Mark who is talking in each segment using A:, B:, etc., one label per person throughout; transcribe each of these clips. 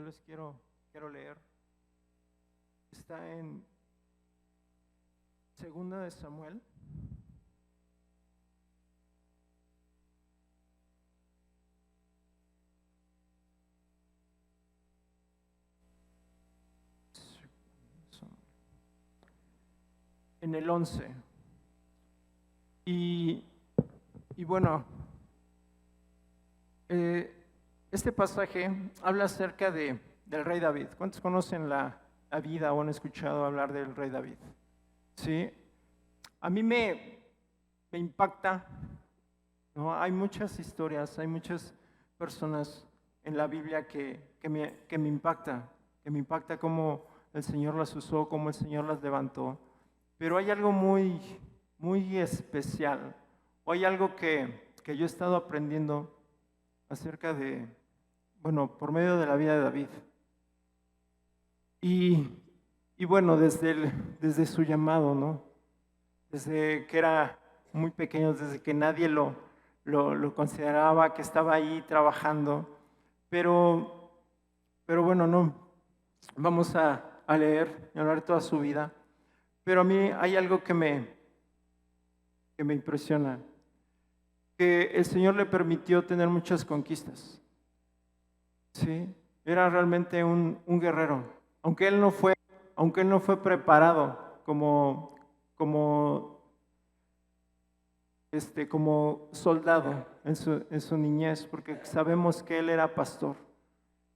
A: les quiero leer. Está en Segunda de Samuel. En el 11. Y bueno, este pasaje habla acerca del rey David. ¿Cuántos conocen la vida o han escuchado hablar del rey David? Sí, a mí me impacta, ¿no? Hay muchas historias, hay muchas personas en la Biblia que me impacta cómo el Señor las usó, cómo el Señor las levantó. Pero hay algo muy, muy especial, o hay algo que yo he estado aprendiendo acerca de, bueno, por medio de la vida de David. Y bueno, desde su llamado, ¿no? Desde que era muy pequeño, desde que nadie lo consideraba, que estaba ahí trabajando. Pero bueno, no, vamos a leer y hablar toda su vida. Pero a mí hay algo que me impresiona, que el Señor le permitió tener muchas conquistas. Sí, era realmente un guerrero, aunque él no fue preparado como soldado en su niñez, porque sabemos que él era pastor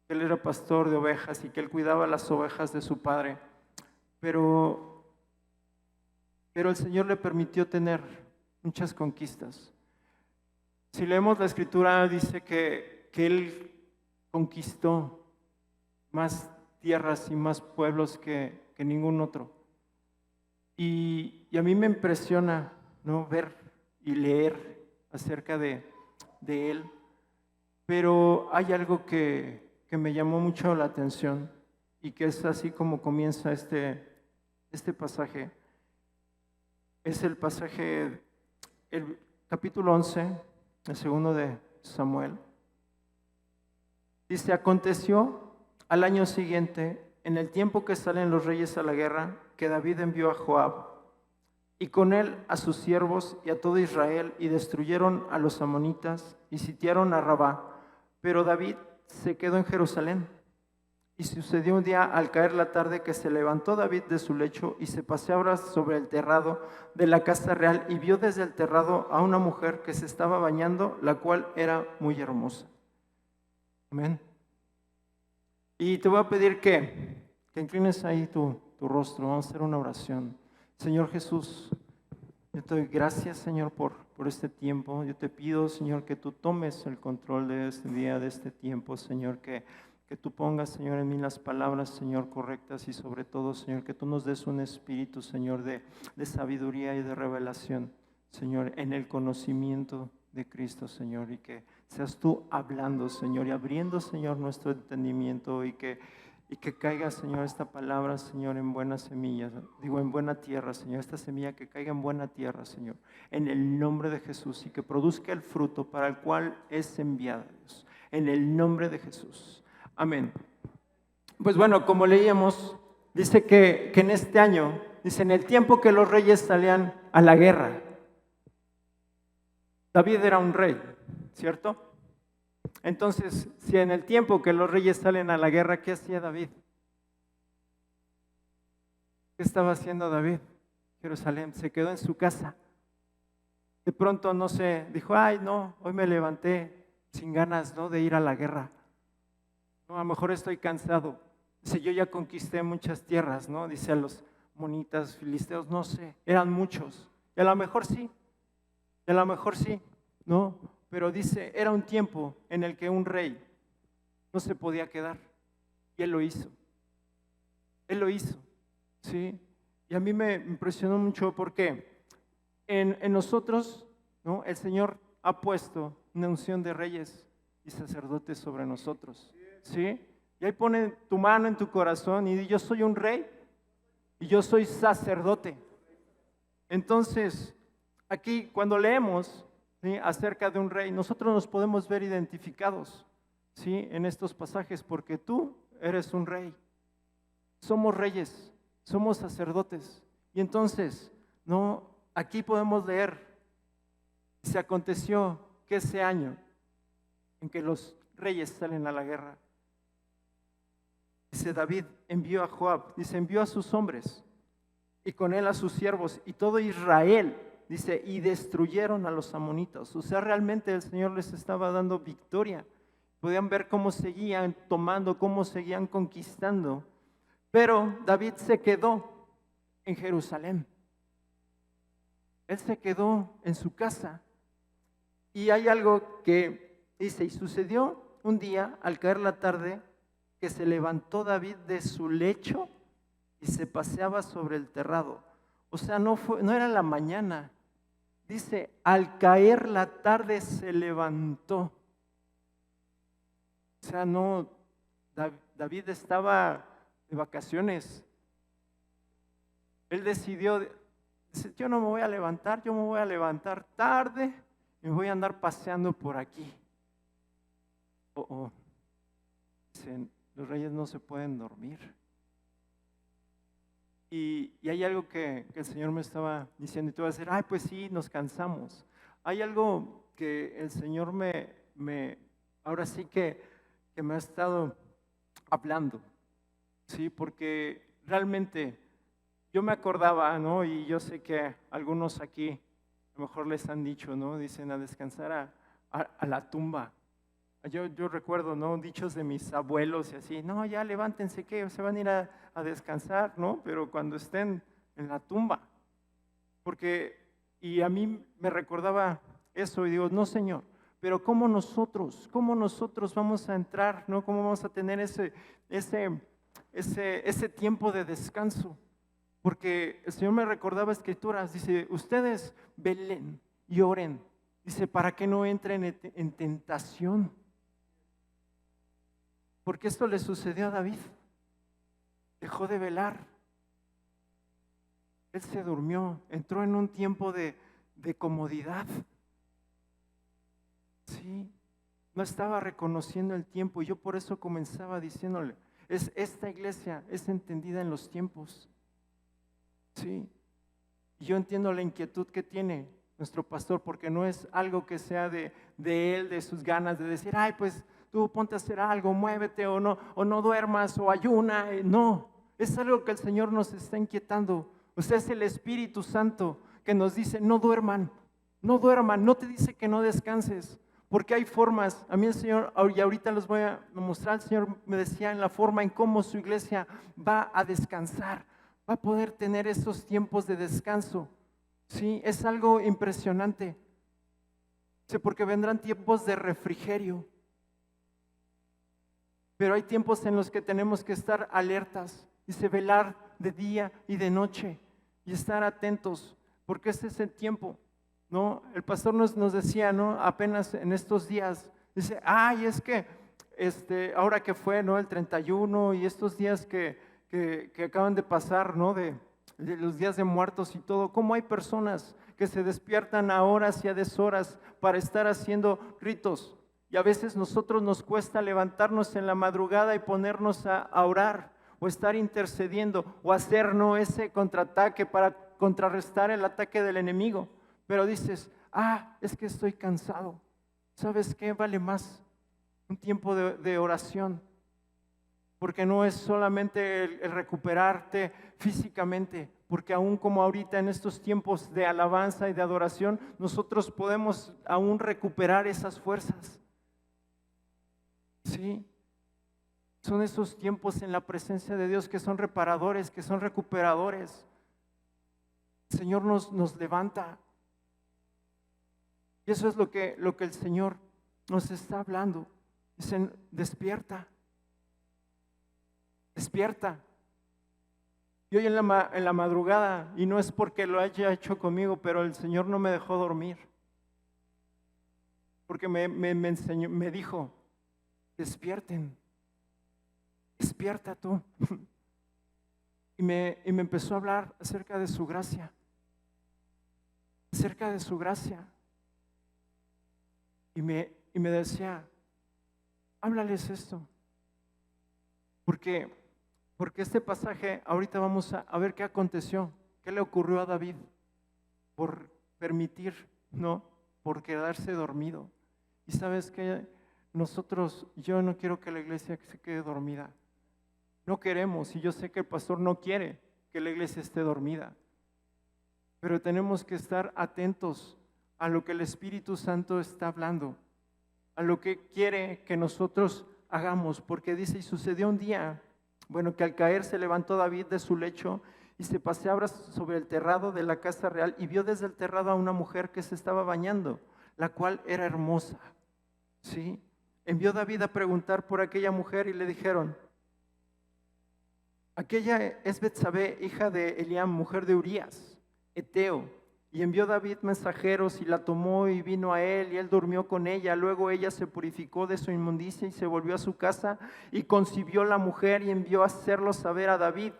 A: de ovejas y que él cuidaba las ovejas de su padre, pero el Señor le permitió tener muchas conquistas. Si leemos la Escritura, dice que él conquistó más tierras y más pueblos que ningún otro. Y a mí me impresiona, ¿no?, ver y leer acerca de él, pero hay algo que me llamó mucho la atención y que es así como comienza este pasaje. Es el pasaje, el capítulo 11, el segundo de Samuel. Dice: aconteció al año siguiente, en el tiempo que salen los reyes a la guerra, que David envió a Joab y con él a sus siervos y a todo Israel, y destruyeron a los amonitas y sitiaron a Rabá. Pero David se quedó en Jerusalén. Y sucedió un día, al caer la tarde, que se levantó David de su lecho y se paseaba sobre el terrado de la casa real, y vio desde el terrado a una mujer que se estaba bañando, la cual era muy hermosa. Amén. Y te voy a pedir que inclines ahí tu rostro. Vamos a hacer una oración. Señor Jesús, yo te doy gracias, Señor, por este tiempo. Yo te pido, Señor, que tú tomes el control de este día, de este tiempo, Señor, que tú pongas, Señor, en mí las palabras, Señor, correctas, y sobre todo, Señor, que tú nos des un espíritu, Señor, de sabiduría y de revelación, Señor, en el conocimiento de Cristo, Señor, y que seas tú hablando, Señor, y abriendo, Señor, nuestro entendimiento, y que caiga, Señor, esta palabra, Señor, en buenas semillas, en buena tierra, Señor, esta semilla que caiga en buena tierra, Señor, en el nombre de Jesús, y que produzca el fruto para el cual es enviada, Dios, en el nombre de Jesús. Amén. Pues bueno, como leíamos, dice que en este año, dice, en el tiempo que los reyes salían a la guerra, David era un rey, ¿cierto? Entonces, si en el tiempo que los reyes salen a la guerra, ¿qué hacía David? ¿Qué estaba haciendo David? Jerusalén, se quedó en su casa. De pronto, no sé, dijo: ay, no, hoy me levanté sin ganas, ¿no?, de ir a la guerra. No, a lo mejor estoy cansado. Dice: yo ya conquisté muchas tierras, ¿no? Dice: a los monitas, filisteos, no sé, eran muchos. Y a lo mejor sí, ¿no? Pero dice, era un tiempo en el que un rey no se podía quedar. Y él lo hizo. ¿Sí? Y a mí me impresionó mucho porque en nosotros, ¿no?, el Señor ha puesto una unción de reyes y sacerdotes sobre nosotros. ¿Sí? Y ahí pone tu mano en tu corazón y di: yo soy un rey y yo soy sacerdote. Entonces, aquí cuando leemos, ¿sí?, acerca de un rey, nosotros nos podemos ver identificados, ¿sí?, en estos pasajes, porque tú eres un rey. Somos reyes, somos sacerdotes. Y entonces, no, aquí podemos leer, se aconteció que ese año en que los reyes salen a la guerra, dice David envió a Joab, dice envió a sus hombres y con él a sus siervos y todo Israel, dice, y destruyeron a los amonitas. O sea, realmente el Señor les estaba dando victoria. Podían ver cómo seguían tomando, cómo seguían conquistando. Pero David se quedó en Jerusalén. Él se quedó en su casa. Y hay algo que dice, y sucedió un día, al caer la tarde, que se levantó David de su lecho y se paseaba sobre el terrado. O sea, no era la mañana. Dice, al caer la tarde se levantó. O sea, no, David estaba de vacaciones. Él decidió, dice, yo no me voy a levantar, yo me voy a levantar tarde y me voy a andar paseando por aquí. Dicen, los reyes no se pueden dormir. Y hay algo que el Señor me estaba diciendo y tú vas a decir, ay, pues sí, nos cansamos. Hay algo que el Señor ahora sí que me ha estado hablando, ¿sí? Porque realmente yo me acordaba, ¿no? Y yo sé que algunos aquí a lo mejor les han dicho, ¿no? Dicen a descansar a la tumba. Yo recuerdo, ¿no? Dichos de mis abuelos y así, no, ya levántense que se van a ir a descansar, ¿no? Pero cuando estén en la tumba. Y a mí me recordaba eso y digo, no, Señor, pero ¿cómo nosotros vamos a entrar, ¿no? ¿Cómo vamos a tener ese tiempo de descanso? Porque el Señor me recordaba escrituras, dice, ustedes velen y oren, dice, para que no entren en tentación. Porque esto le sucedió a David. Dejó de velar. Él se durmió, entró en un tiempo de comodidad. Sí, no estaba reconociendo el tiempo y yo por eso comenzaba diciéndole, esta iglesia es entendida en los tiempos. Sí, y yo entiendo la inquietud que tiene nuestro pastor porque no es algo que sea de él, de sus ganas de decir, ay, pues tú ponte a hacer algo, muévete o no duermas o ayuna. No, es algo que el Señor nos está inquietando. O sea, es el Espíritu Santo que nos dice, no duerman, no te dice que no descanses, porque hay formas. A mí el Señor, y ahorita les voy a mostrar, el Señor me decía en la forma en cómo su iglesia va a descansar, va a poder tener esos tiempos de descanso. Sí, es algo impresionante. Sí, porque vendrán tiempos de refrigerio. Pero hay tiempos en los que tenemos que estar alertas, dice velar de día y de noche y estar atentos, porque este es el tiempo, ¿no? El pastor nos decía, ¿no? Apenas en estos días, dice, ay, es que ahora que fue, ¿no? El 31 y estos días que acaban de pasar, ¿no? De los días de muertos y todo, cómo hay personas que se despiertan a horas y a deshoras para estar haciendo ritos. Y a veces nosotros nos cuesta levantarnos en la madrugada y ponernos a orar o estar intercediendo o hacer, ¿no? Ese contraataque para contrarrestar el ataque del enemigo. Pero dices, es que estoy cansado. ¿Sabes qué? Vale más un tiempo de oración. Porque no es solamente el recuperarte físicamente, porque aún como ahorita en estos tiempos de alabanza y de adoración, nosotros podemos aún recuperar esas fuerzas. Sí, son esos tiempos en la presencia de Dios que son reparadores, que son recuperadores. El Señor nos levanta. Y eso es lo que el Señor nos está hablando. Dicen, despierta. Despierta. Y hoy en la madrugada, y no es porque lo haya hecho conmigo, pero el Señor no me dejó dormir. Porque me enseñó, me dijo, despierten, despierta tú. Y me empezó a hablar acerca de su gracia, acerca de su gracia. Y me decía, háblales esto. Porque, porque este pasaje, ahorita vamos a ver qué aconteció, qué le ocurrió a David por permitir, ¿no? Por quedarse dormido. Y sabes que yo no quiero que la iglesia se quede dormida. No queremos, y yo sé que el pastor no quiere que la iglesia esté dormida. Pero tenemos que estar atentos a lo que el Espíritu Santo está hablando, a lo que quiere que nosotros hagamos, porque dice, y sucedió un día, bueno, que al caer se levantó David de su lecho y se paseaba sobre el terrado de la casa real y vio desde el terrado a una mujer que se estaba bañando, la cual era hermosa. ¿Sí? Envió David a preguntar por aquella mujer y le dijeron, aquella es Betsabé, hija de Eliam, mujer de Urías, Eteo. Y envió David mensajeros y la tomó y vino a él y él durmió con ella. Luego ella se purificó de su inmundicia y se volvió a su casa y concibió la mujer y envió a hacerlo saber a David,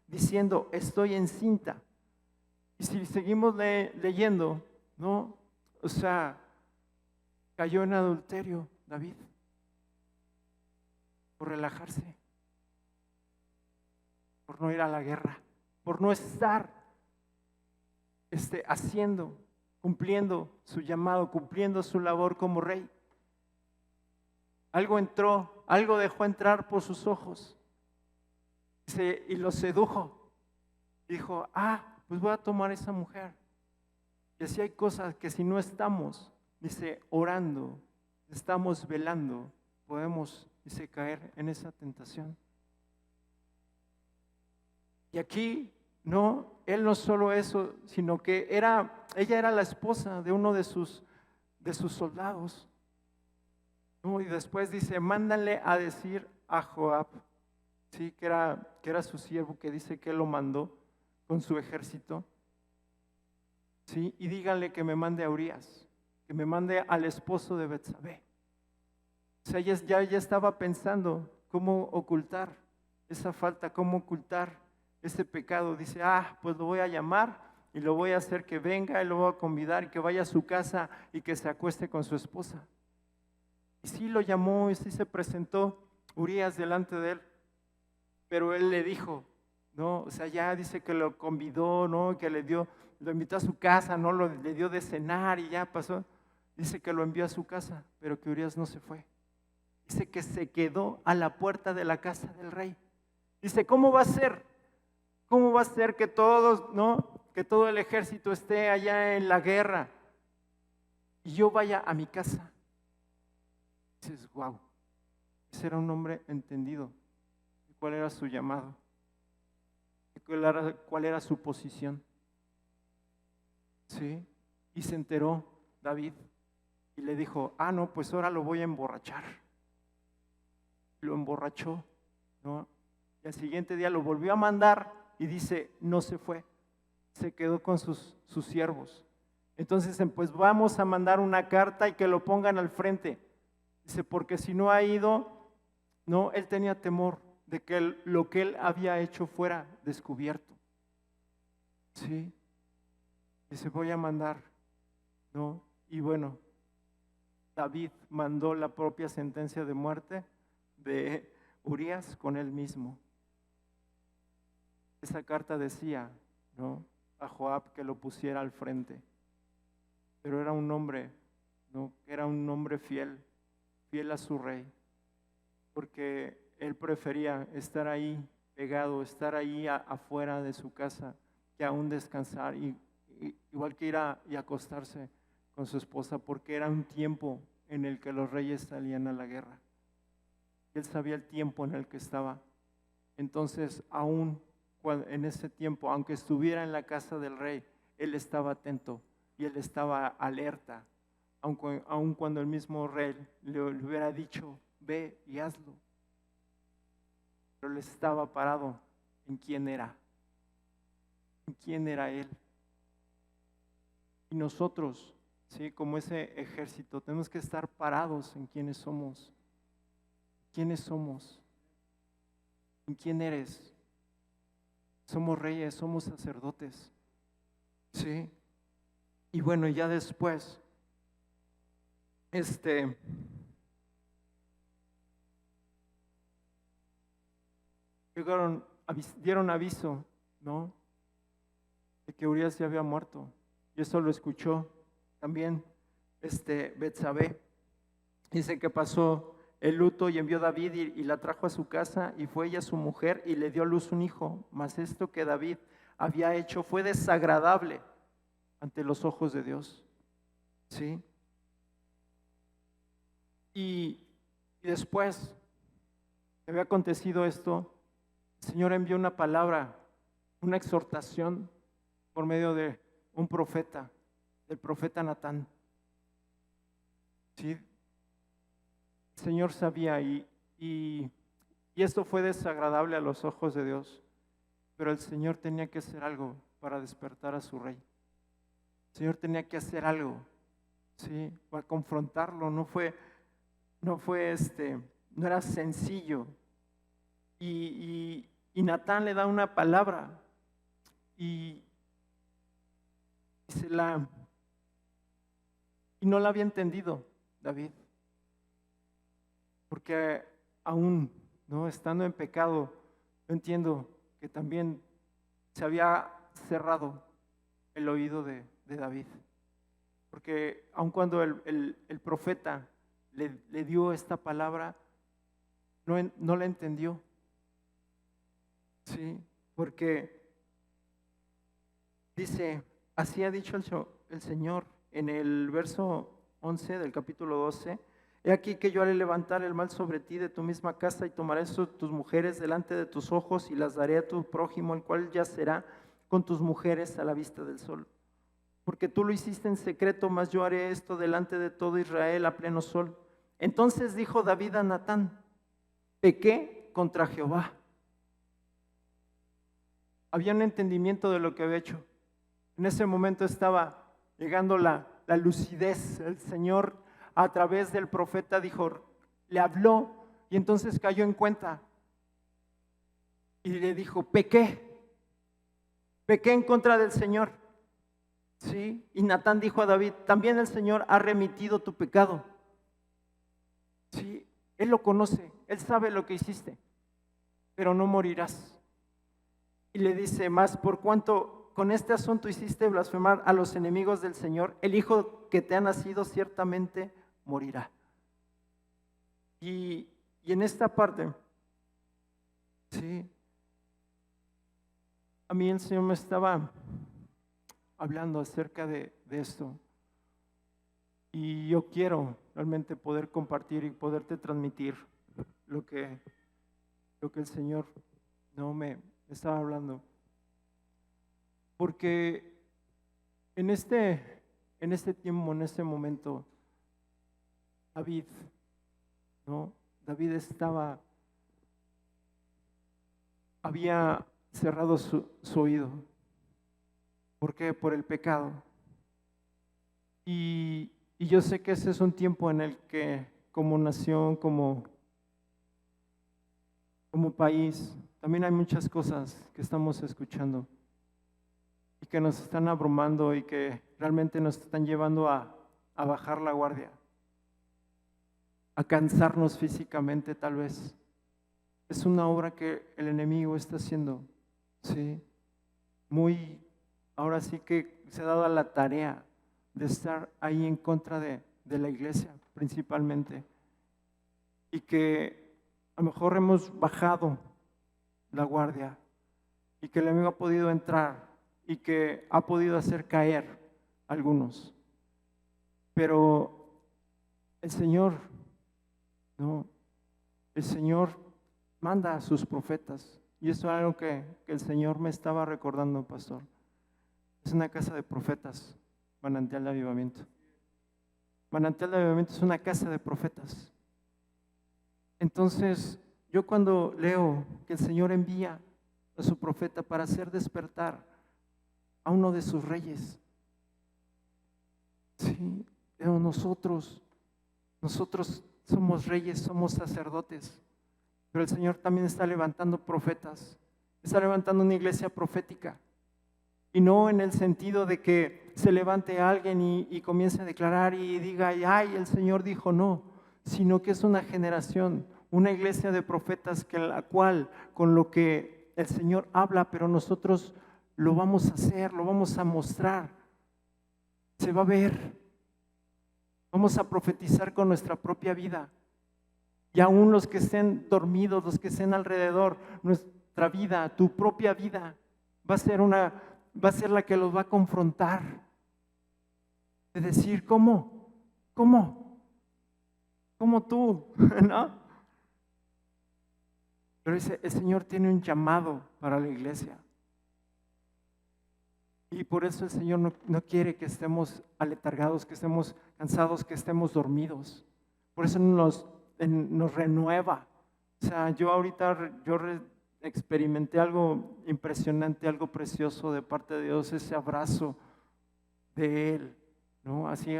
A: diciendo, estoy encinta. Y si seguimos leyendo, ¿no? O sea, cayó en adulterio David por relajarse, por no ir a la guerra, por no estar haciendo, cumpliendo su llamado, cumpliendo su labor como rey. Algo entró, algo dejó entrar por sus ojos y lo sedujo. Dijo, pues voy a tomar esa mujer. Y así hay cosas que si no estamos, dice, orando, estamos velando, podemos, dice, caer en esa tentación. Y aquí, no, él no solo eso, sino que ella era la esposa de uno de sus soldados. ¿No? Y después dice, mándale a decir a Joab, ¿sí? que era su siervo, que dice que él lo mandó con su ejército. ¿Sí? Y díganle que me mande a Urías, que me mande al esposo de Betsabé. O sea, ya estaba pensando cómo ocultar esa falta, cómo ocultar ese pecado. Dice, pues lo voy a llamar y lo voy a hacer que venga y lo voy a convidar y que vaya a su casa y que se acueste con su esposa. Y sí lo llamó y sí se presentó Urías delante de él, pero él le dijo, ¿no? O sea, ya dice que lo convidó, ¿no? Que lo invitó a su casa, ¿no? Le dio de cenar y ya pasó. Dice que lo envió a su casa, pero que Urías no se fue. Dice que se quedó a la puerta de la casa del rey. Dice, ¿cómo va a ser? ¿Cómo va a ser que todos, ¿no? Que todo el ejército esté allá en la guerra y yo vaya a mi casa? Dices, wow, ese era un hombre entendido. ¿Cuál era su llamado? ¿Cuál era su posición? ¿Sí? Y se enteró David y le dijo, no, pues ahora lo voy a emborrachar. Lo emborrachó, ¿no? Y al siguiente día lo volvió a mandar y dice, no se fue, se quedó con sus siervos. Entonces, pues vamos a mandar una carta y que lo pongan al frente. Dice, porque si no ha ido, no, él tenía temor de que lo que él había hecho fuera descubierto. Sí. Dice, voy a mandar, ¿no? Y bueno, David mandó la propia sentencia de muerte de Urías con él mismo. Esa carta decía, ¿no? A Joab que lo pusiera al frente. Pero era un hombre, ¿no? Era un hombre fiel a su rey, porque él prefería estar ahí pegado, estar ahí afuera de su casa, que aún descansar, igual que ir y acostarse con su esposa, porque era un tiempo en el que los reyes salían a la guerra. Él sabía el tiempo en el que estaba. Entonces, aún en ese tiempo, aunque estuviera en la casa del rey, él estaba atento y él estaba alerta, aun cuando el mismo rey le hubiera dicho, ve y hazlo. Pero él estaba parado en quién era él. Y nosotros, ¿sí? Como ese ejército, tenemos que estar parados en quiénes somos. ¿Quiénes somos? ¿En quién eres? Somos reyes, somos sacerdotes. ¿Sí? Y bueno, ya después, dieron aviso, ¿no?, de que Urías ya había muerto. Y eso lo escuchó también Betsabé. Dice que pasó el luto y envió David y la trajo a su casa, y fue ella su mujer y le dio a luz un hijo. Mas esto que David había hecho fue desagradable ante los ojos de Dios. ¿Sí? Y después que había acontecido esto, el Señor envió una palabra, una exhortación por medio de un profeta, del profeta Natán. ¿Sí? El Señor sabía y esto fue desagradable a los ojos de Dios, pero el Señor tenía que hacer algo para despertar a su rey. El Señor tenía que hacer algo, ¿sí?, para confrontarlo. No era sencillo. Y Natán le da una palabra y no la había entendido David, porque aún, ¿no?, estando en pecado, yo entiendo que también se había cerrado el oído de David, porque aun cuando el profeta le dio esta palabra, no la entendió. Sí, porque dice, así ha dicho el Señor en el verso 11 del capítulo 12: he aquí que yo haré levantar el mal sobre ti de tu misma casa, y tomaré tus mujeres delante de tus ojos, y las daré a tu prójimo, el cual yacerá con tus mujeres a la vista del sol. Porque tú lo hiciste en secreto, mas yo haré esto delante de todo Israel a pleno sol. Entonces dijo David a Natán: pequé contra Jehová. Había un entendimiento de lo que había hecho. En ese momento estaba llegando la lucidez. El Señor, a través del profeta, le habló, y entonces cayó en cuenta y le dijo: pequé en contra del Señor. ¿Sí? Y Natán dijo a David: también el Señor ha remitido tu pecado. ¿Sí? Él lo conoce, Él sabe lo que hiciste, pero no morirás. Y le dice más: por cuanto con este asunto hiciste blasfemar a los enemigos del Señor, el hijo que te ha nacido ciertamente morirá. Y en esta parte, sí, a mí el Señor me estaba hablando acerca de esto, y yo quiero realmente poder compartir y poderte transmitir lo que el Señor no me estaba hablando, porque en este tiempo, en este momento, David había cerrado su oído. ¿Por qué? Por el pecado. Y yo sé que ese es un tiempo en el que, como nación, como país, también hay muchas cosas que estamos escuchando y que nos están abrumando y que realmente nos están llevando a bajar la guardia, a cansarnos físicamente tal vez. Es una obra que el enemigo está haciendo, ¿sí? Ahora sí que se ha dado a la tarea de estar ahí en contra de la iglesia principalmente, y que a lo mejor hemos bajado la guardia y que el enemigo ha podido entrar y que ha podido hacer caer a algunos, pero el Señor manda a sus profetas, y eso es algo que el Señor me estaba recordando, pastor. Es una casa de profetas, Manantial de Avivamiento. Manantial de Avivamiento es una casa de profetas. Entonces, yo cuando leo que el Señor envía a su profeta para hacer despertar a uno de sus reyes, sí, pero nosotros somos reyes, somos sacerdotes, pero el Señor también está levantando profetas, está levantando una iglesia profética. Y no en el sentido de que se levante alguien y comience a declarar y diga: ay, el Señor dijo, no, sino que es una generación, una iglesia de profetas que en la cual con lo que el Señor habla, pero nosotros lo vamos a hacer, lo vamos a mostrar, se va a ver. Vamos a profetizar con nuestra propia vida. Y aún los que estén dormidos, los que estén alrededor, nuestra vida, tu propia vida, va a ser la que los va a confrontar. De decir, ¿cómo tú? ¿No? Pero el Señor tiene un llamado para la iglesia. Y por eso el Señor no quiere que estemos aletargados, que estemos cansados, que estemos dormidos. Por eso nos renueva. O sea, yo ahorita experimenté algo impresionante, algo precioso de parte de Dios, ese abrazo de Él, ¿no? Así,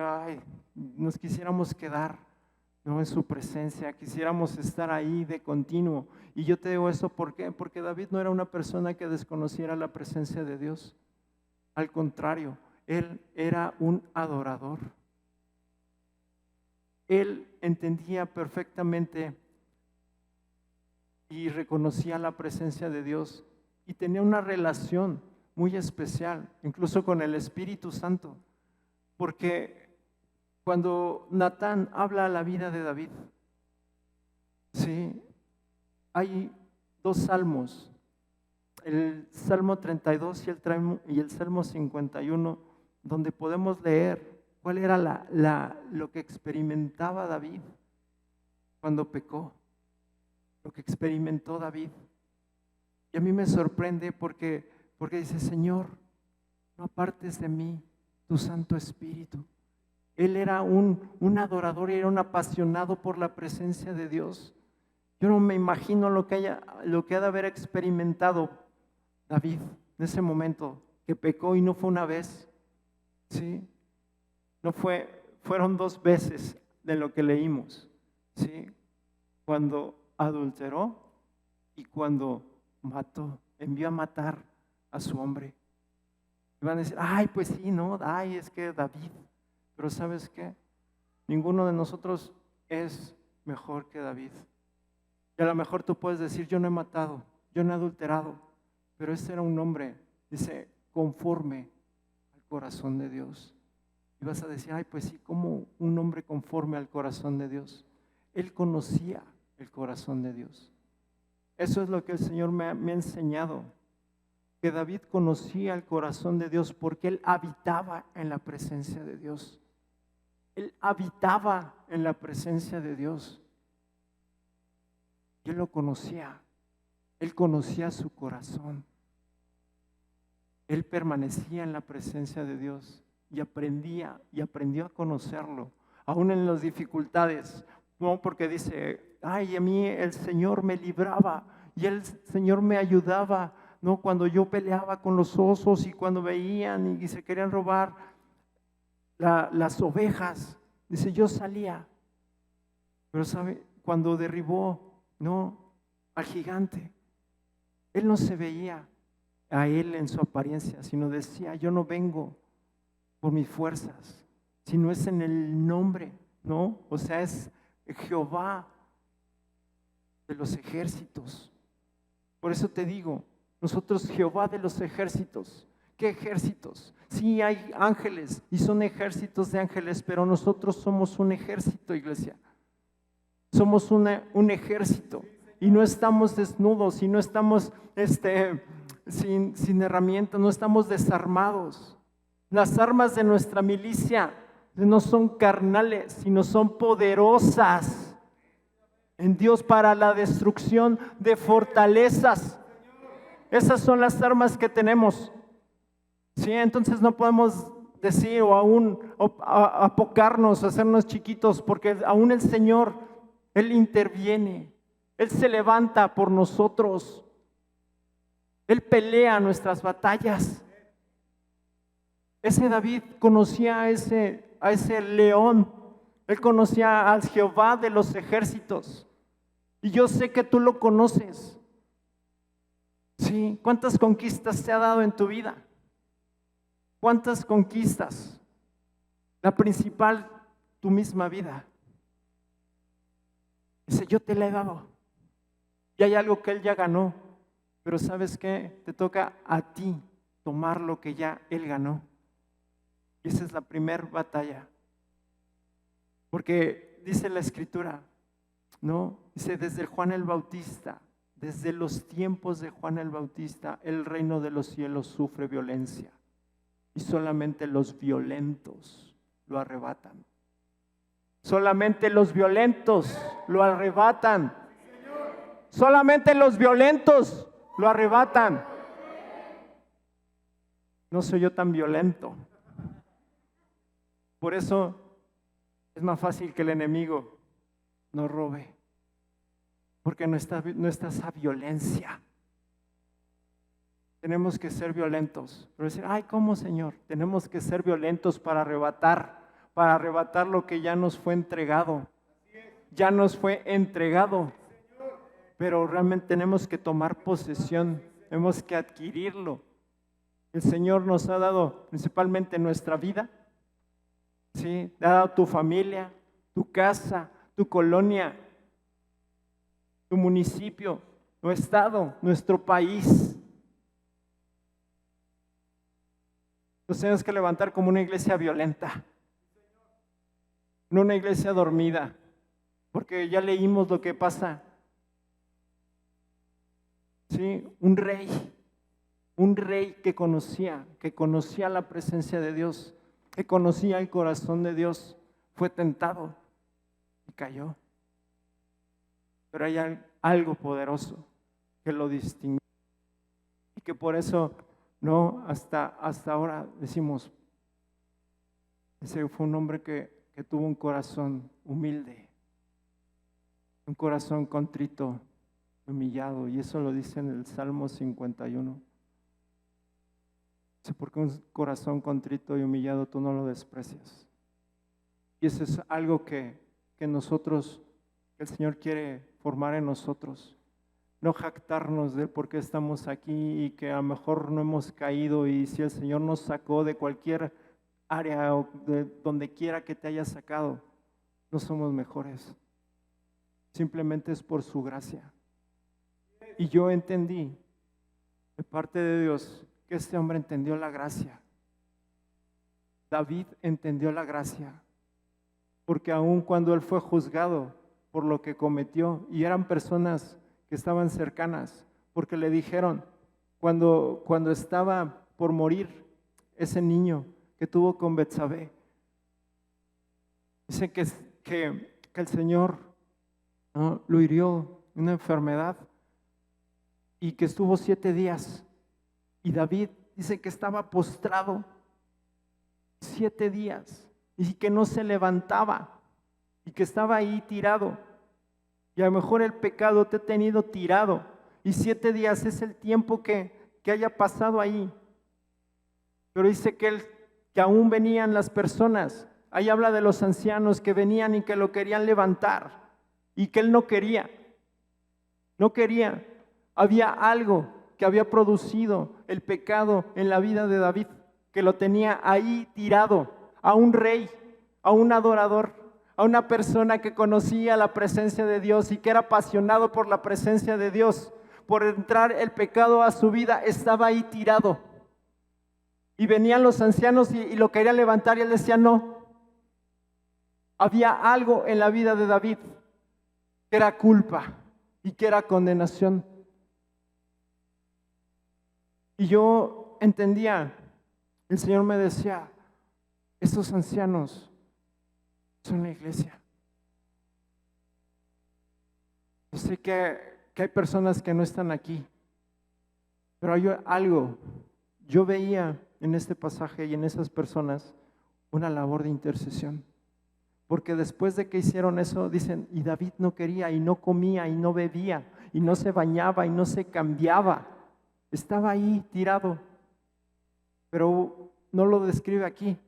A: nos quisiéramos quedar, ¿no? En su presencia, quisiéramos estar ahí de continuo. Y yo te digo eso, ¿por qué? Porque David no era una persona que desconociera la presencia de Dios. Al contrario, él era un adorador. Él entendía perfectamente y reconocía la presencia de Dios y tenía una relación muy especial, incluso con el Espíritu Santo, porque cuando Natán habla a la vida de David, sí, hay dos salmos, el Salmo 32 y el Salmo 51, donde podemos leer cuál era lo que experimentaba David cuando pecó, lo que experimentó David. Y a mí me sorprende porque dice, Señor, no apartes de mí tu Santo Espíritu. Él era un adorador y era un apasionado por la presencia de Dios. Yo no me imagino lo que ha de haber experimentado David en ese momento que pecó, y no fue una vez, ¿sí? Fueron 2 veces de lo que leímos, ¿sí? Cuando adulteró y cuando envió a matar a su hombre. Y van a decir, pues sí, no, es que David. Pero ¿sabes qué? Ninguno de nosotros es mejor que David. Y a lo mejor tú puedes decir, yo no he matado, yo no he adulterado, pero este era un hombre, dice, conforme al corazón de Dios. Y vas a decir, pues sí, como un hombre conforme al corazón de Dios. Él conocía el corazón de Dios. Eso es lo que el Señor me ha enseñado, que David conocía el corazón de Dios porque él habitaba en la presencia de Dios. Él habitaba en la presencia de Dios. Y él lo conocía. Él conocía su corazón. Él permanecía en la presencia de Dios y aprendió a conocerlo, aún en las dificultades. No, porque dice, a mí el Señor me libraba y el Señor me ayudaba, ¿no? Cuando yo peleaba con los osos y cuando veían y se querían robar las ovejas, dice, yo salía. Pero ¿sabe? Cuando derribó, ¿no?, al gigante, él no se veía a él en su apariencia, sino decía, yo no vengo por mis fuerzas, sino es en el nombre, ¿no? O sea, es Jehová de los ejércitos. Por eso te digo, nosotros Jehová de los ejércitos. ¿Qué ejércitos? Sí, hay ángeles y son ejércitos de ángeles, pero nosotros somos un ejército, iglesia. Somos un ejército y no estamos desnudos y no estamos sin herramientas, no estamos desarmados. Las armas de nuestra milicia no son carnales, sino son poderosas en Dios para la destrucción de fortalezas. Esas son las armas que tenemos. Sí, entonces no podemos decir o aún apocarnos, hacernos chiquitos, porque aún el Señor, Él interviene, Él se levanta por nosotros, Él pelea nuestras batallas. Ese David conocía a ese león, él conocía al Jehová de los ejércitos, y yo sé que tú lo conoces. Sí, ¿cuántas conquistas te ha dado en tu vida? ¿Cuántas conquistas? La principal, tu misma vida. Dice, yo te la he dado. Y hay algo que Él ya ganó. Pero ¿sabes qué? Te toca a ti tomar lo que ya Él ganó. Y esa es la primera batalla. Porque dice la Escritura, ¿no? Dice, desde Juan el Bautista, desde los tiempos de Juan el Bautista, el reino de los cielos sufre violencia. Y solamente los violentos lo arrebatan. Solamente los violentos lo arrebatan. Solamente los violentos lo arrebatan. No soy yo tan violento. Por eso es más fácil que el enemigo nos robe. Porque no está esa violencia. Tenemos que ser violentos. Pero decir, ay, ¿cómo, Señor? Tenemos que ser violentos para arrebatar lo que ya nos fue entregado. Ya nos fue entregado. Pero realmente tenemos que tomar posesión. Tenemos que adquirirlo. El Señor nos ha dado principalmente nuestra vida. ¿Sí? Te ha dado tu familia, tu casa, tu colonia, tu municipio, tu estado, nuestro país. Nos tenemos que levantar como una iglesia violenta, no una iglesia dormida, porque ya leímos lo que pasa. Sí, un rey que conocía la presencia de Dios, que conocía el corazón de Dios, fue tentado y cayó. Pero hay algo poderoso que lo distingue y que por eso no hasta ahora decimos, ese fue un hombre que tuvo un corazón humilde, un corazón contrito, humillado, y eso lo dice en el Salmo 51. Dice, porque un corazón contrito y humillado tú no lo desprecias. Y eso es algo que nosotros, que el Señor quiere formar en nosotros. No jactarnos de por qué estamos aquí y que a lo mejor no hemos caído, y si el Señor nos sacó de cualquier área o de donde quiera que te haya sacado, no somos mejores. Simplemente es por su gracia. Y yo entendí de parte de Dios que este hombre entendió la gracia. David entendió la gracia, porque aun cuando él fue juzgado por lo que cometió, y eran personas que estaban cercanas, porque le dijeron, cuando estaba por morir ese niño que tuvo con Betsabé, dice que el Señor, ¿no?, lo hirió una enfermedad y que estuvo 7 días. Y David dice que estaba postrado 7 días y que no se levantaba y que estaba ahí tirado. Y a lo mejor el pecado te ha tenido tirado y 7 días es el tiempo que haya pasado ahí. Pero dice que aún venían las personas. Ahí habla de los ancianos que venían y que lo querían levantar y que él no quería. No quería. Había algo que había producido el pecado en la vida de David, que lo tenía ahí tirado, a un rey, a un adorador, a una persona que conocía la presencia de Dios y que era apasionado por la presencia de Dios. Por entrar el pecado a su vida, estaba ahí tirado. Y venían los ancianos y lo querían levantar y él decía no. Había algo en la vida de David que era culpa y que era condenación. Y yo entendía, el Señor me decía, estos ancianos son la iglesia. Yo sé que hay personas que no están aquí, pero hay algo. Yo veía en este pasaje y en esas personas una labor de intercesión. Porque después de que hicieron eso, dicen, y David no quería, y no comía, y no bebía, y no se bañaba, y no se cambiaba. Estaba ahí tirado. Pero no lo describe aquí.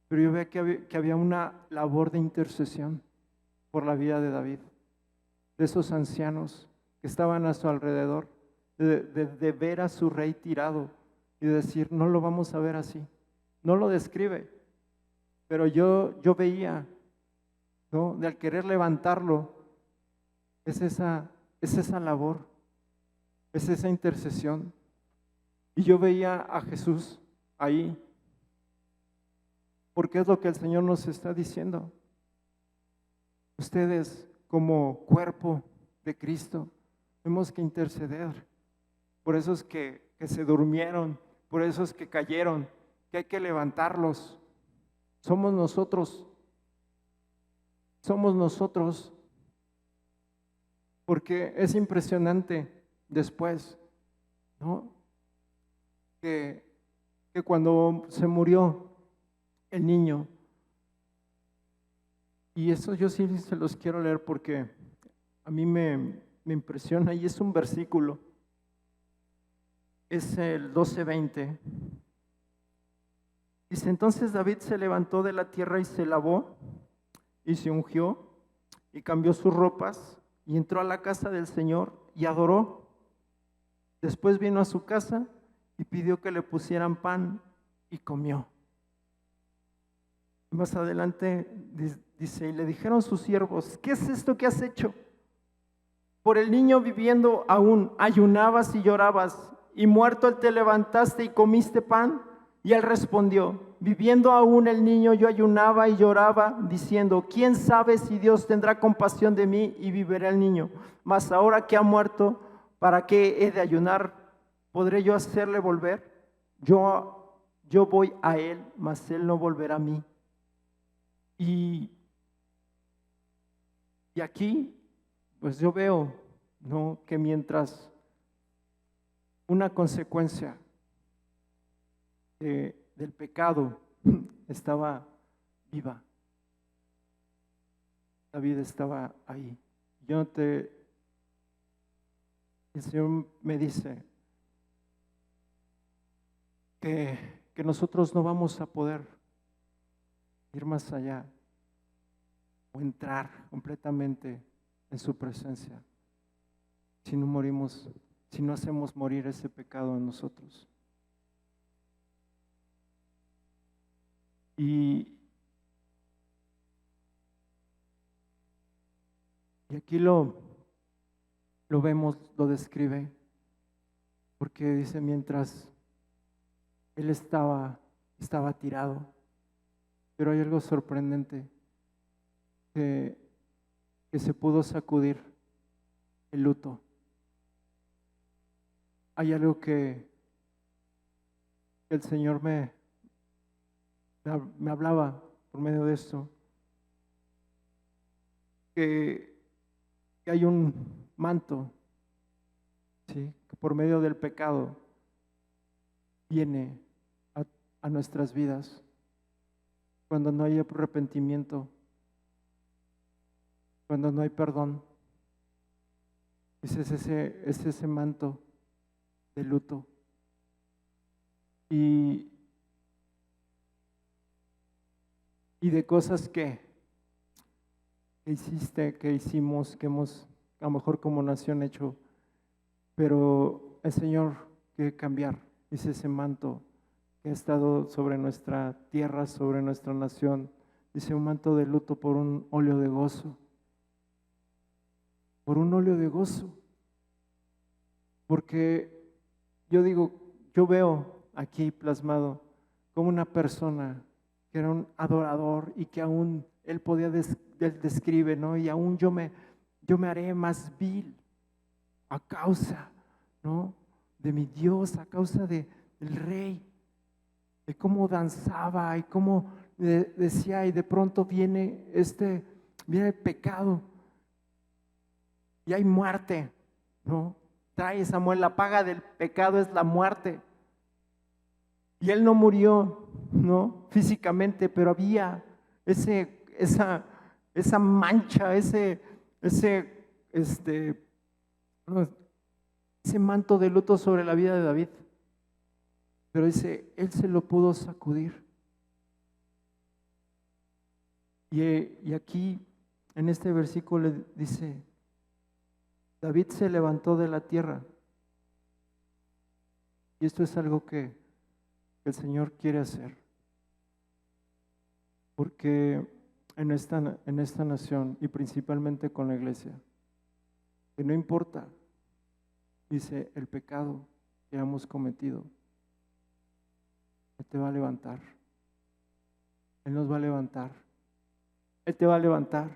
A: Pero yo veo que había una labor de intercesión por la vida de David. De esos ancianos que estaban a su alrededor. De ver a su rey tirado y de decir, no lo vamos a ver así. No lo describe. Pero yo veía, ¿no?, de al querer levantarlo, es esa labor, es esa intercesión. Y yo veía a Jesús ahí, porque es lo que el Señor nos está diciendo. Ustedes como cuerpo de Cristo tenemos que interceder por esos que se durmieron, por esos que cayeron, que hay que levantarlos. Somos nosotros, porque es impresionante después, ¿no? Que cuando se murió el niño, y eso yo sí se los quiero leer porque a mí me impresiona, y es un versículo, es el 12:20. Dice: entonces David se levantó de la tierra y se lavó y se ungió y cambió sus ropas y entró a la casa del Señor y adoró. Después vino a su casa y pidió que le pusieran pan y comió. Más adelante dice: y le dijeron sus siervos: ¿qué es esto que has hecho? Por el niño viviendo aún, ayunabas y llorabas, y muerto él te levantaste y comiste pan. Y él respondió: viviendo aún el niño yo ayunaba y lloraba, diciendo: ¿quién sabe si Dios tendrá compasión de mí y vivirá el niño? Mas ahora que ha muerto, ¿para qué he de ayunar? ¿Podré yo hacerle volver? Yo voy a él, mas él no volverá a mí. Y aquí, pues yo veo, ¿no?, que mientras una consecuencia del pecado estaba viva, David estaba ahí. El Señor me dice que nosotros no vamos a poder ir más allá o entrar completamente en su presencia si no morimos, si no hacemos morir ese pecado en nosotros. Y aquí lo vemos, lo describe, porque dice: mientras él estaba tirado. Pero hay algo sorprendente, que se pudo sacudir el luto. Hay algo que el Señor me hablaba por medio de esto, que hay un manto, ¿sí?, que por medio del pecado viene a nuestras vidas cuando no hay arrepentimiento, cuando no hay perdón. Es ese manto de luto. Y de cosas que hiciste, que hicimos, que hemos a lo mejor como nación hecho, pero el Señor quiere cambiar. Es ese manto que ha estado sobre nuestra tierra, sobre nuestra nación. Dice: un manto de luto por un óleo de gozo. Por un óleo de gozo. Porque yo veo aquí plasmado como una persona que era un adorador y que aún él podía, él describe, ¿no? Y aún yo me haré más vil a causa, ¿no?, de mi Dios, a causa del rey, de cómo danzaba y cómo decía, y de pronto viene el pecado y hay muerte, ¿no? Trae Samuel, la paga del pecado es la muerte. Y él no murió, ¿no?, físicamente, pero había esa mancha, ese manto de luto sobre la vida de David. Pero dice: él se lo pudo sacudir. Y aquí en este versículo dice: David se levantó de la tierra. Y esto es algo que el Señor quiere hacer, porque en esta nación y principalmente con la iglesia que no importa, dice, el pecado que hemos cometido, Él te va a levantar. Él nos va a levantar. Él te va a levantar.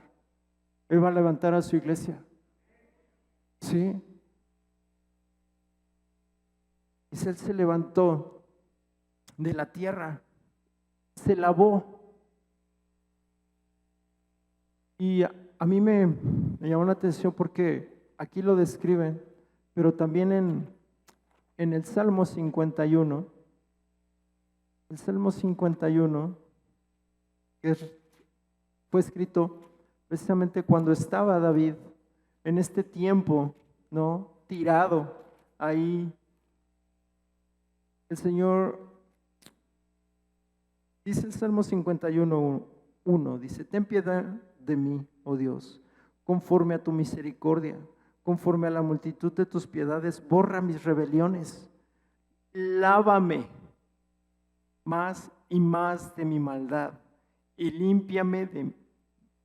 A: Él va a levantar a su iglesia. Sí. Dice, Él se levantó de la tierra, se lavó. Y a mí me llamó la atención porque aquí lo describen, pero también en el Salmo 51, el Salmo 51, fue escrito precisamente cuando estaba David en este tiempo, ¿no? Tirado ahí. El Señor, dice el Salmo 51:1, dice, ten piedad de mí, oh Dios, conforme a tu misericordia, conforme a la multitud de tus piedades, borra mis rebeliones, lávame más y más de mi maldad y límpiame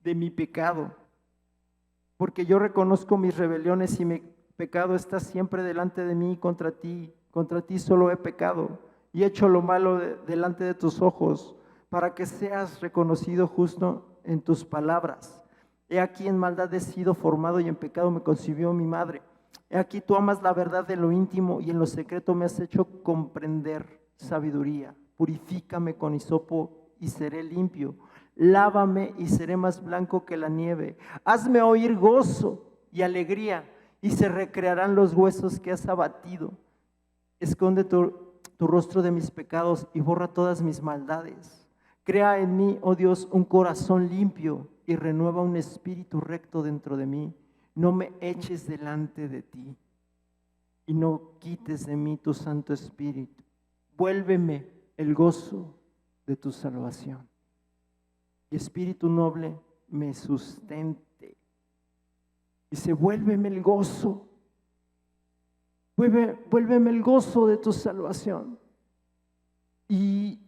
A: de mi pecado, porque yo reconozco mis rebeliones y mi pecado está siempre delante de mí. Contra ti solo he pecado y he hecho lo malo delante de tus ojos, para que seas reconocido justo en tus palabras. He aquí en maldad he sido formado y en pecado me concibió mi madre. He aquí tú amas la verdad de lo íntimo y en lo secreto me has hecho comprender sabiduría. Purifícame con hisopo y seré limpio. Lávame y seré más blanco que la nieve. Hazme oír gozo y alegría y se recrearán los huesos que has abatido. Esconde tu rostro de mis pecados y borra todas mis maldades. Crea en mí, oh Dios, un corazón limpio y renueva un espíritu recto dentro de mí. No me eches delante de ti y no quites de mí tu Santo Espíritu. Vuélveme el gozo de tu salvación y espíritu noble me sustente. Dice, vuélveme el gozo. Vuélveme el gozo de tu salvación. Y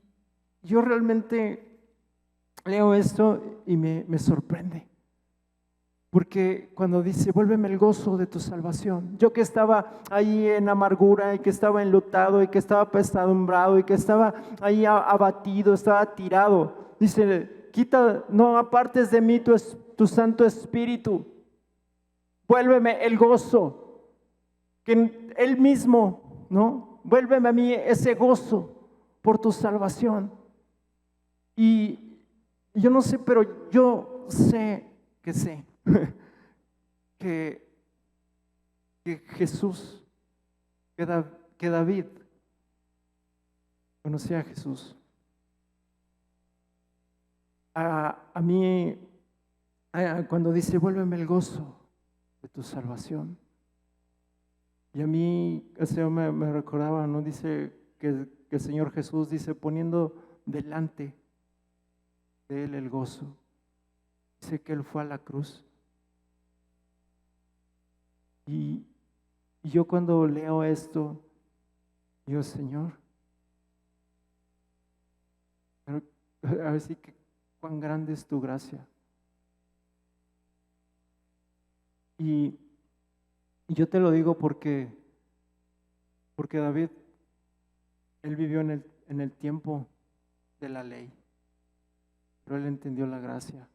A: yo realmente leo esto y me sorprende. Porque cuando dice, vuélveme el gozo de tu salvación, yo que estaba ahí en amargura y que estaba enlutado y que estaba apesadumbrado y que estaba ahí abatido, estaba tirado, dice, no apartes de mí tu Santo Espíritu, vuélveme el gozo. Que Él mismo, ¿no? Vuélveme a mí ese gozo por tu salvación. Y yo no sé, pero yo sé que Jesús, que David conocía a Jesús. A mí, cuando dice, vuélveme el gozo de tu salvación. Y a mí el Señor me recordaba, ¿no? Dice que el Señor Jesús dice, poniendo delante de Él el gozo. Dice que Él fue a la cruz. Y yo cuando leo esto, digo, Señor, a ver si cuán grande es tu gracia. Y yo te lo digo porque David, él vivió en el tiempo de la ley, pero él entendió la gracia.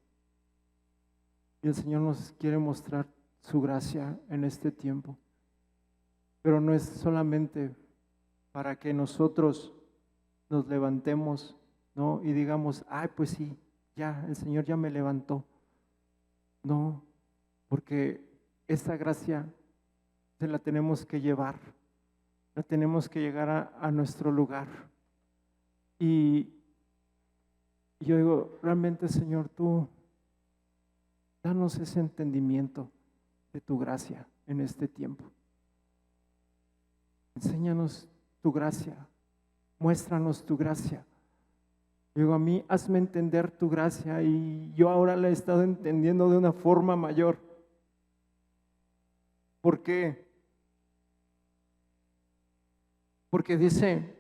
A: Y el Señor nos quiere mostrar su gracia en este tiempo. Pero no es solamente para que nosotros nos levantemos, ¿no? Y digamos, ay, pues sí, ya, el Señor ya me levantó. No, porque esa gracia se la tenemos que llevar, la tenemos que llegar a nuestro lugar. Y yo digo, realmente, Señor, tú danos ese entendimiento de tu gracia en este tiempo. Enséñanos tu gracia, muéstranos tu gracia. Digo, a mí hazme entender tu gracia, y yo ahora la he estado entendiendo de una forma mayor. ¿Por qué? Porque dice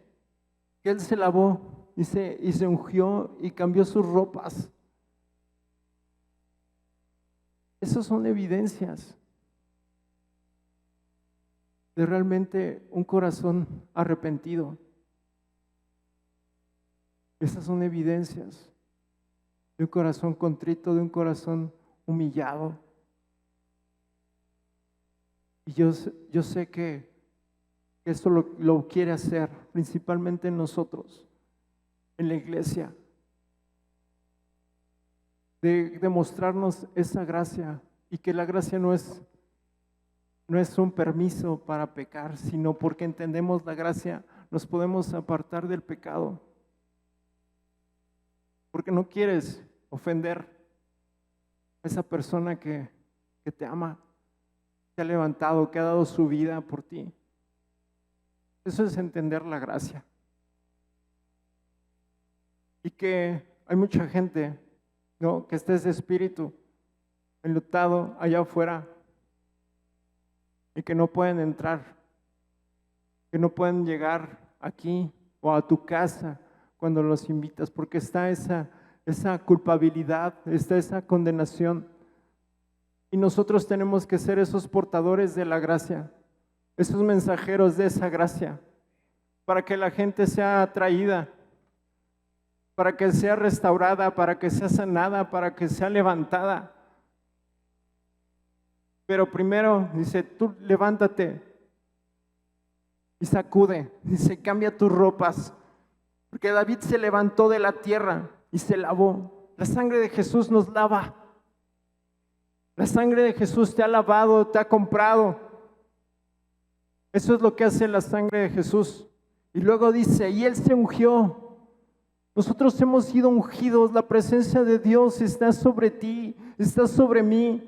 A: que Él se lavó, dice, y se ungió y cambió sus ropas. Esas son evidencias de realmente un corazón arrepentido. Esas son evidencias de un corazón contrito, de un corazón humillado. Y yo sé que esto lo quiere hacer principalmente en nosotros, en la iglesia, de mostrarnos esa gracia, y que la gracia no es un permiso para pecar, sino porque entendemos la gracia, nos podemos apartar del pecado. Porque no quieres ofender a esa persona que te ama, te ha levantado, que ha dado su vida por ti. Eso es entender la gracia. Y que hay mucha gente, ¿no?, que está ese espíritu enlutado allá afuera y que no pueden entrar, que no pueden llegar aquí o a tu casa cuando los invitas, porque está esa culpabilidad, está esa condenación. Y nosotros tenemos que ser esos portadores de la gracia, esos mensajeros de esa gracia, para que la gente sea atraída, para que sea restaurada, para que sea sanada, para que sea levantada. Pero primero dice, tú levántate y sacude, dice, cambia tus ropas, porque David se levantó de la tierra y se lavó. La sangre de Jesús nos lava. La sangre de Jesús te ha lavado, te ha comprado. Eso es lo que hace la sangre de Jesús. Y luego dice, y Él se ungió. Nosotros hemos sido ungidos, la presencia de Dios está sobre ti, está sobre mí.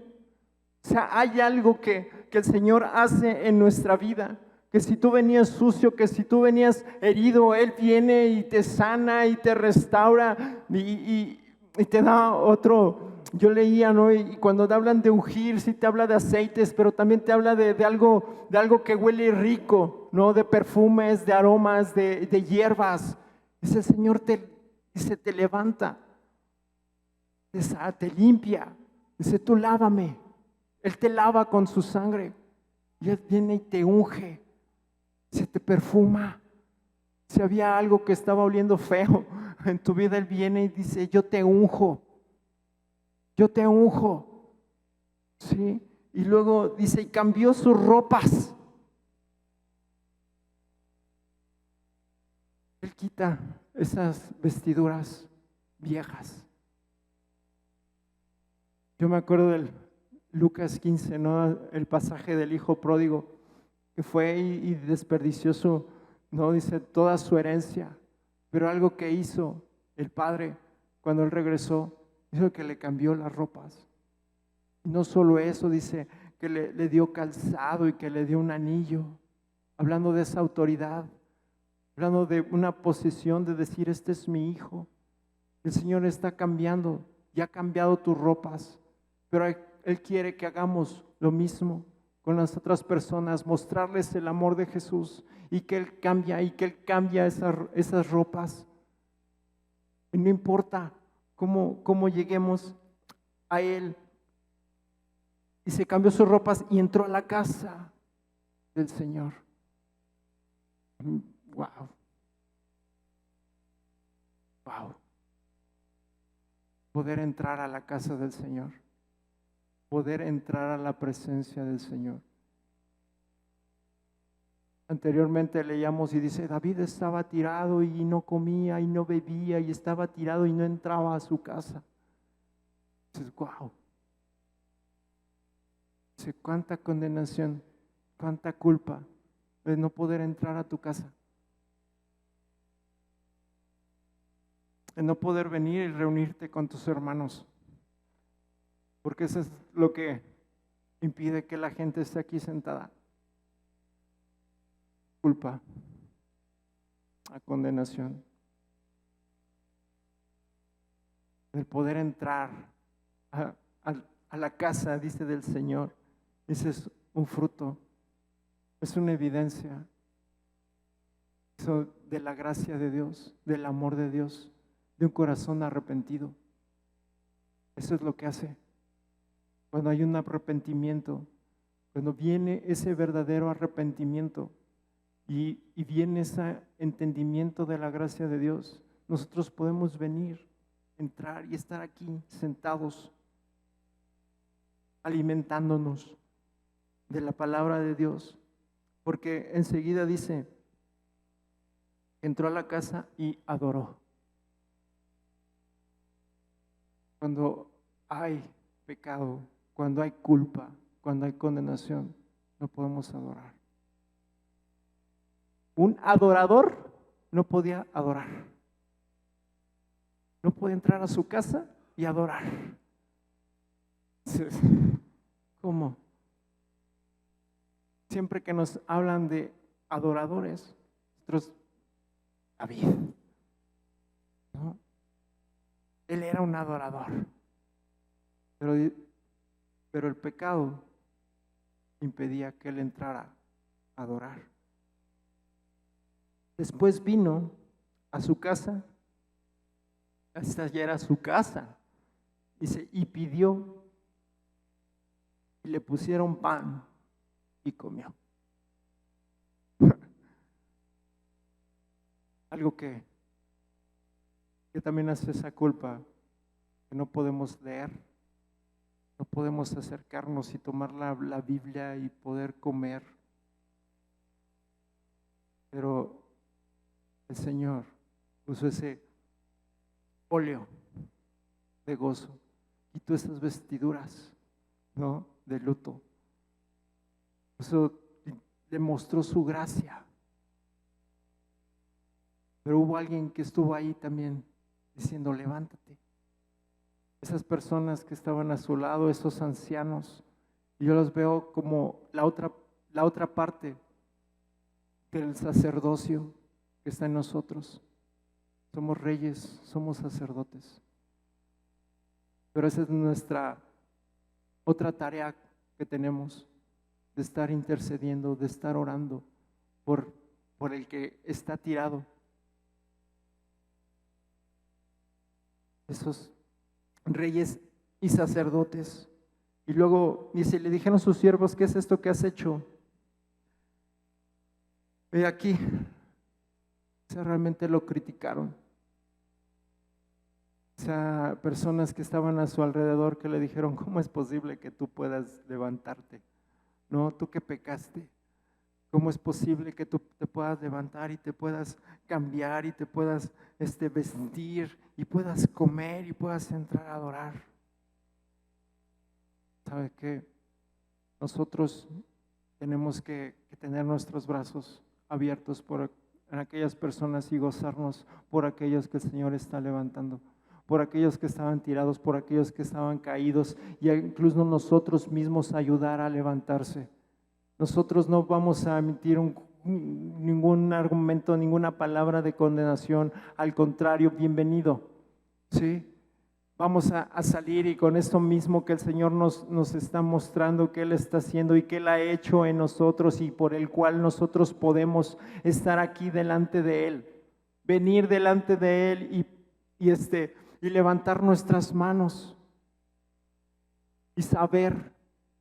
A: O sea, hay algo que el Señor hace en nuestra vida, que si tú venías sucio, que si tú venías herido, Él viene y te sana y te restaura y te da otro. Yo leía, ¿no? Y cuando te hablan de ungir, sí te habla de aceites, pero también te habla de algo que huele rico, ¿no? De perfumes, de aromas, de hierbas. Dice el Señor, te levanta, te limpia. Dice, tú lávame. Él te lava con su sangre y Él viene y te unge, se te perfuma. Si había algo que estaba oliendo feo en tu vida, Él viene y dice, yo te unjo, ¿sí? Y luego dice, y cambió sus ropas. Él quita esas vestiduras viejas. Yo me acuerdo del Lucas 15, ¿no? El pasaje del hijo pródigo que fue y desperdició ¿no? Dice, toda su herencia. Pero algo que hizo el padre cuando él regresó, hizo que le cambió las ropas. Y no solo eso, dice que le dio calzado y que le dio un anillo, hablando de esa autoridad, hablando de una posesión, de decir, este es mi hijo. El Señor está cambiando y ha cambiado tus ropas, pero Él quiere que hagamos lo mismo con las otras personas, mostrarles el amor de Jesús y que Él cambia esas ropas. Y no importa cómo lleguemos a Él. Y se cambió sus ropas y entró a la casa del Señor. Wow. Wow. Poder entrar a la casa del Señor. Poder entrar a la presencia del Señor. Anteriormente leíamos y dice, David estaba tirado y no comía y no bebía y estaba tirado y no entraba a su casa. Dices, wow. Dice, cuánta condenación, cuánta culpa de no poder entrar a tu casa. De no poder venir y reunirte con tus hermanos. Porque eso es lo que impide que la gente esté aquí sentada. Culpa, a condenación. El poder entrar a la casa, dice, del Señor. Ese es un fruto, es una evidencia eso de la gracia de Dios, del amor de Dios, de un corazón arrepentido. Eso es lo que hace. Cuando hay un arrepentimiento, cuando viene ese verdadero arrepentimiento y viene ese entendimiento de la gracia de Dios, nosotros podemos venir, entrar y estar aquí sentados, alimentándonos de la palabra de Dios, porque enseguida dice, entró a la casa y adoró. Cuando hay pecado, cuando hay culpa, cuando hay condenación, no podemos adorar. Un adorador no podía adorar. No podía entrar a su casa y adorar. ¿Cómo? Siempre que nos hablan de adoradores, nosotros, David, ¿no? Él era un adorador, pero el pecado impedía que él entrara a adorar. Después vino a su casa, esta ya era su casa, dice, y pidió, y le pusieron pan y comió. Algo que también hace esa culpa, que no podemos leer, no podemos acercarnos y tomar la Biblia y poder comer. Pero el Señor puso ese óleo de gozo, quitó esas vestiduras, ¿no?, de luto. Eso demostró su gracia. Pero hubo alguien que estuvo ahí también diciendo, levántate. Esas personas que estaban a su lado, esos ancianos, y yo los veo como la otra parte del sacerdocio que está en nosotros. Somos reyes, somos sacerdotes. Pero esa es nuestra otra tarea que tenemos, de estar intercediendo, de estar orando por el que está tirado. Esos reyes y sacerdotes. Y luego dice, le dijeron sus siervos, ¿qué es esto que has hecho? Ve aquí. O sea, realmente lo criticaron. O sea, personas que estaban a su alrededor que le dijeron, ¿cómo es posible que tú puedas levantarte? No, tú que pecaste. ¿Cómo es posible que tú te puedas levantar y te puedas cambiar y te puedas vestir y puedas comer y puedas entrar a adorar? ¿Sabe qué? Nosotros tenemos que tener nuestros brazos abiertos por aquellas personas y gozarnos por aquellos que el Señor está levantando, por aquellos que estaban tirados, por aquellos que estaban caídos, y incluso nosotros mismos ayudar a levantarse. Nosotros no vamos a emitir ningún argumento, ninguna palabra de condenación. Al contrario, bienvenido. ¿Sí? Vamos a salir y con esto mismo que el Señor nos está mostrando, que Él está haciendo y que Él ha hecho en nosotros y por el cual nosotros podemos estar aquí delante de Él. Venir delante de Él y levantar nuestras manos y saber,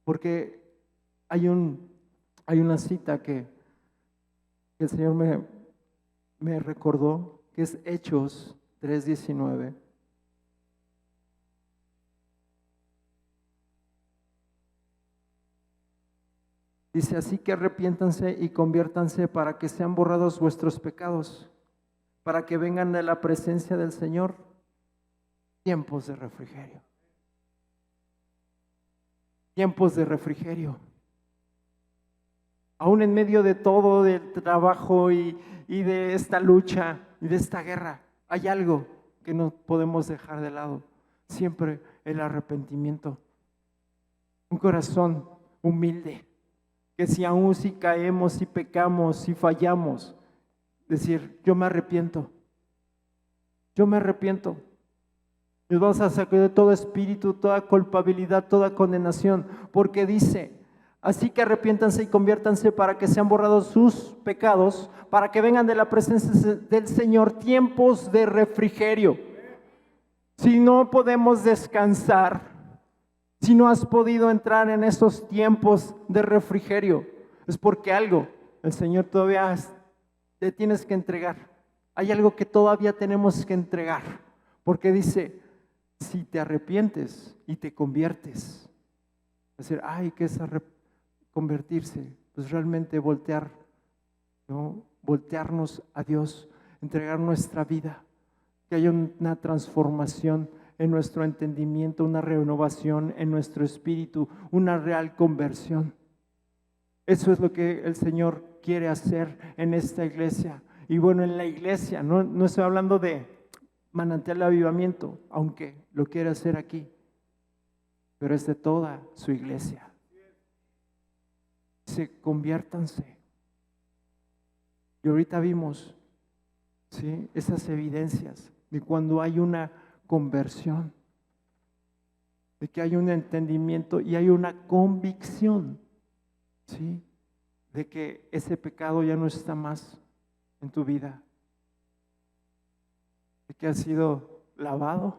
A: porque hay una cita que el Señor me recordó, que es Hechos 3:19. Dice, así que arrepiéntanse y conviértanse para que sean borrados vuestros pecados, para que vengan de la presencia del Señor tiempos de refrigerio. Tiempos de refrigerio. Aún en medio de todo, del trabajo y de esta lucha y de esta guerra, hay algo que no podemos dejar de lado. Siempre el arrepentimiento. Un corazón humilde, que si aún si caemos, si pecamos, si fallamos, decir, yo me arrepiento. Yo me arrepiento. Nos vamos a sacar de todo espíritu, toda culpabilidad, toda condenación, porque dice, así que arrepiéntanse y conviértanse para que sean borrados sus pecados, para que vengan de la presencia del Señor tiempos de refrigerio. Si no podemos descansar, Si no has podido entrar en esos tiempos de refrigerio, es porque algo el Señor todavía te tienes que entregar. Hay algo que todavía tenemos que entregar, porque dice, si te arrepientes y te conviertes, es decir, ¿qué es convertirse? Pues realmente voltear, ¿no? Voltearnos a Dios, entregar nuestra vida, que haya una transformación en nuestro entendimiento, una renovación en nuestro espíritu, una real conversión. Eso es lo que el Señor quiere hacer en esta iglesia. Y bueno, en la iglesia, no estoy hablando de manantial de avivamiento, aunque lo quiere hacer aquí, pero es de toda su iglesia. Conviértanse. Y ahorita vimos, ¿sí?, esas evidencias de cuando hay una conversión, de que hay un entendimiento y hay una convicción, ¿sí?, de que ese pecado ya no está más en tu vida, de que has sido lavado,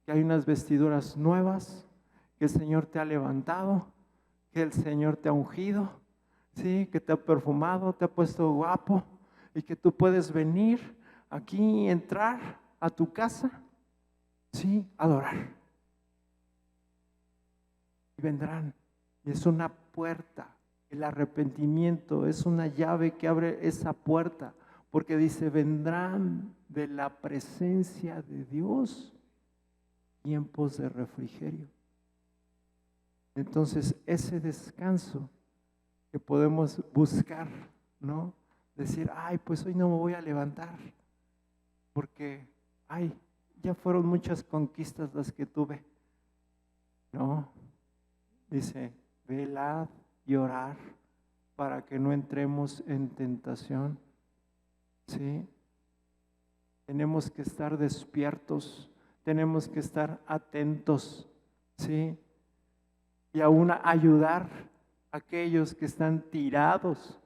A: que hay unas vestiduras nuevas, que el Señor te ha levantado, que el Señor te ha ungido, ¿sí?, que te ha perfumado, te ha puesto guapo, y que tú puedes venir aquí, entrar a tu casa, ¿sí?, adorar. Y vendrán, y es una puerta. El arrepentimiento es una llave que abre esa puerta, porque dice, vendrán de la presencia de Dios tiempos de refrigerio. Entonces, ese descanso que podemos buscar, ¿no? Decir, pues hoy no me voy a levantar, porque, ya fueron muchas conquistas las que tuve. No, dice, velad y orar para que no entremos en tentación. ¿Sí? Tenemos que estar despiertos, tenemos que estar atentos, ¿sí? Y aún ayudar a aquellos que están tirados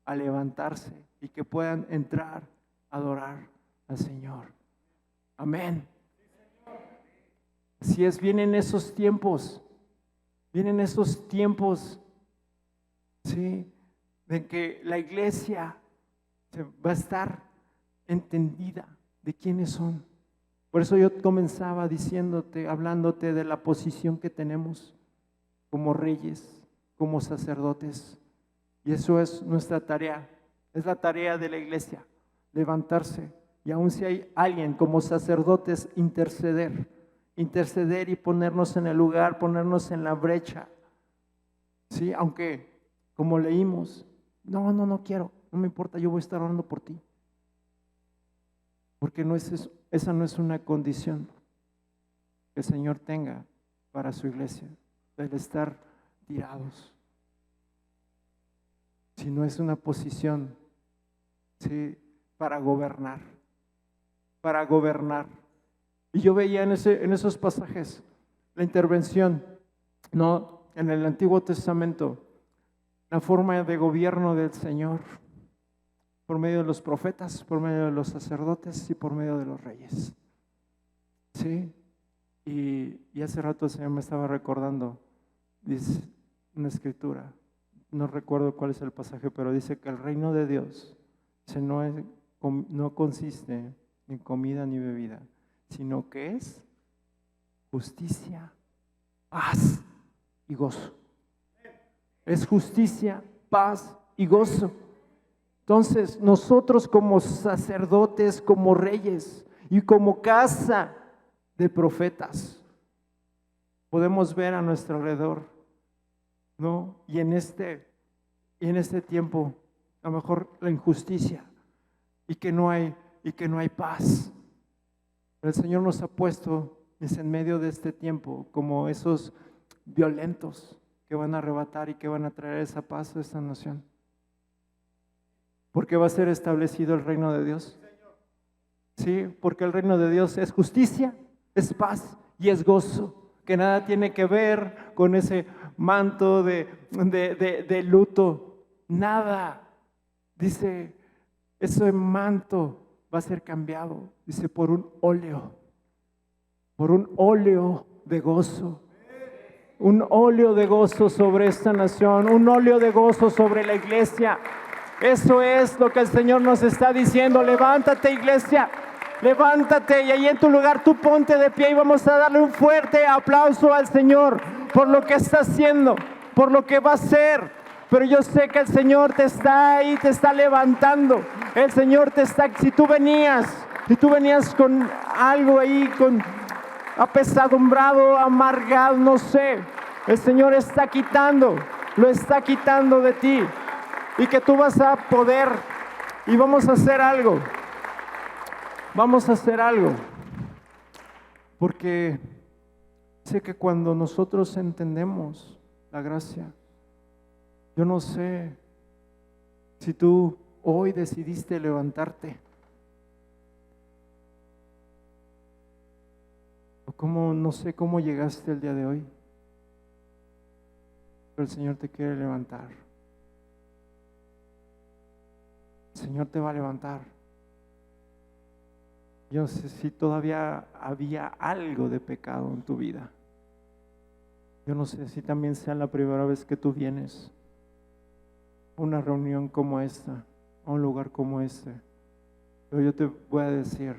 A: a levantarse y que puedan entrar a adorar al Señor. Amén. Si es, vienen esos tiempos, ¿sí?, de que la iglesia va a estar entendida de quiénes son. Por eso yo comenzaba hablándote de la posición que tenemos como reyes, como sacerdotes. Y eso es nuestra tarea, es la tarea de la iglesia, levantarse. Y aun si hay alguien como sacerdotes, interceder y ponernos en el lugar, ponernos en la brecha. Sí, aunque como leímos, no quiero, no me importa, yo voy a estar orando por ti. Porque esa no es una condición que el Señor tenga para su iglesia, el estar tirados. Sino es una posición, ¿sí?, para gobernar. Y yo veía en esos pasajes la intervención, ¿no?, en el Antiguo Testamento, la forma de gobierno del Señor, por medio de los profetas, por medio de los sacerdotes y por medio de los reyes. ¿Sí? Y hace rato el Señor me estaba recordando, dice una escritura, no recuerdo cuál es el pasaje, pero dice que el reino de Dios no consiste en comida ni bebida, sino que es justicia, paz y gozo. Es justicia, paz y gozo. Entonces, nosotros como sacerdotes, como reyes y como casa de profetas, podemos ver a nuestro alrededor, ¿no? Y en este tiempo, a lo mejor la injusticia y que no hay paz. Pero el Señor nos ha puesto en medio de este tiempo como esos violentos que van a arrebatar y que van a traer esa paz a esta nación. Porque va a ser establecido el reino de Dios. Sí, porque el reino de Dios es justicia, es paz y es gozo, que nada tiene que ver con ese manto de luto, nada. Dice, ese manto va a ser cambiado, dice, por un óleo de gozo. un óleo de gozo sobre esta nación, un óleo de gozo sobre la iglesia. Eso es lo que el Señor nos está diciendo. Levántate, iglesia, levántate, y ahí en tu lugar tú ponte de pie y vamos a darle un fuerte aplauso al Señor por lo que está haciendo, por lo que va a hacer. Pero yo sé que el Señor te está ahí, te está levantando. El Señor te está, si tú venías con algo ahí, con apesadumbrado, amargado, no sé, el Señor está quitando, lo está quitando de ti, y que tú vas a poder, y vamos a hacer algo, porque sé que cuando nosotros entendemos la gracia, yo no sé si tú hoy decidiste levantarte, o no sé cómo llegaste el día de hoy, pero el Señor te quiere levantar. El Señor te va a levantar. Yo no sé si todavía había algo de pecado en tu vida. Yo no sé si también sea la primera vez que tú vienes a una reunión como esta, a un lugar como este. Pero yo te voy a decir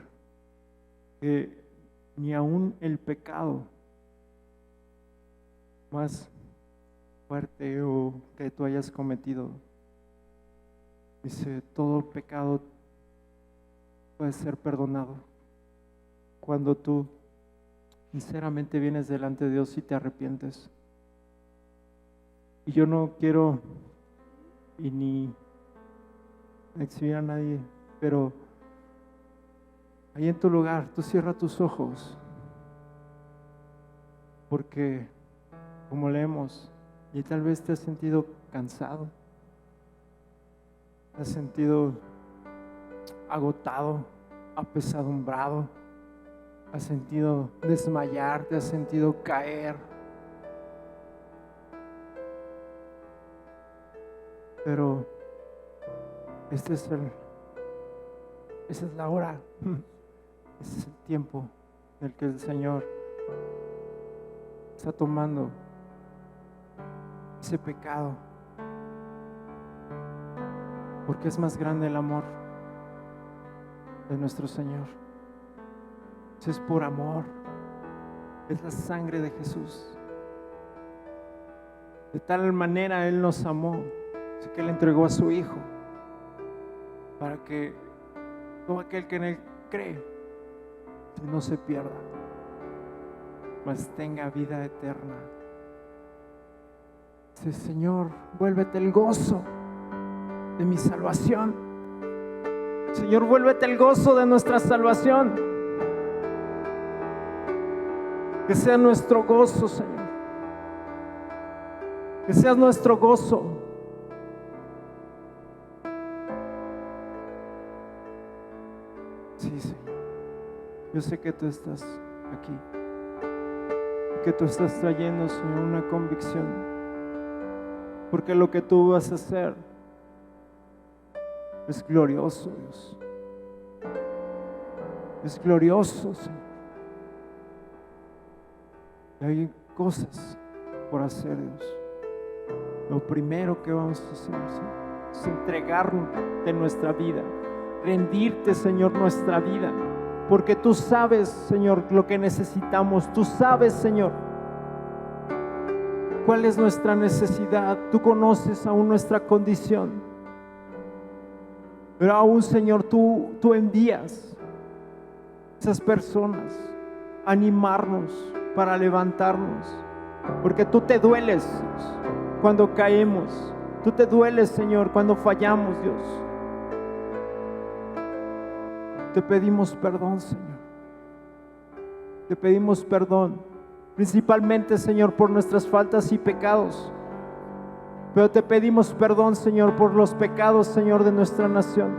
A: que ni aún el pecado más fuerte o que tú hayas cometido, dice, todo pecado puede ser perdonado cuando tú sinceramente vienes delante de Dios y te arrepientes. Y yo no quiero y ni exhibir a nadie, pero ahí en tu lugar, tú cierra tus ojos, porque como leemos, y tal vez te has sentido cansado, te has sentido agotado, apesadumbrado, has sentido desmayar, te has sentido caer. Pero esa es la hora, ese es el tiempo en el que el Señor está tomando ese pecado, porque es más grande el amor de nuestro Señor. Eso es por amor, es la sangre de Jesús. De tal manera Él nos amó, así que Él entregó a su Hijo, para que todo aquel que en Él cree no se pierda, mas tenga vida eterna. Dice, Señor, vuélvete el gozo de mi salvación. Señor, vuélvete el gozo de nuestra salvación. Que sea nuestro gozo, Señor. Que sea nuestro gozo. Sí, Señor. Yo sé que tú estás aquí. Que tú estás trayendo, Señor, una convicción. Porque lo que tú vas a hacer es glorioso, Dios. Es glorioso, Señor. Y hay cosas por hacer, Dios. Lo primero que vamos a hacer, Señor, es entregarnos de nuestra vida, rendirte, Señor, nuestra vida, porque tú sabes, Señor, lo que necesitamos. Tú sabes, Señor, cuál es nuestra necesidad. Tú conoces aún nuestra condición, pero aún, Señor, tú envías esas personas a animarnos, para levantarnos, porque tú te dueles cuando caemos. Tú te dueles, Señor, cuando fallamos, Dios. Te pedimos perdón, Señor. Te pedimos perdón, principalmente, Señor, por nuestras faltas y pecados. Pero te pedimos perdón, Señor, por los pecados, Señor, de nuestra nación.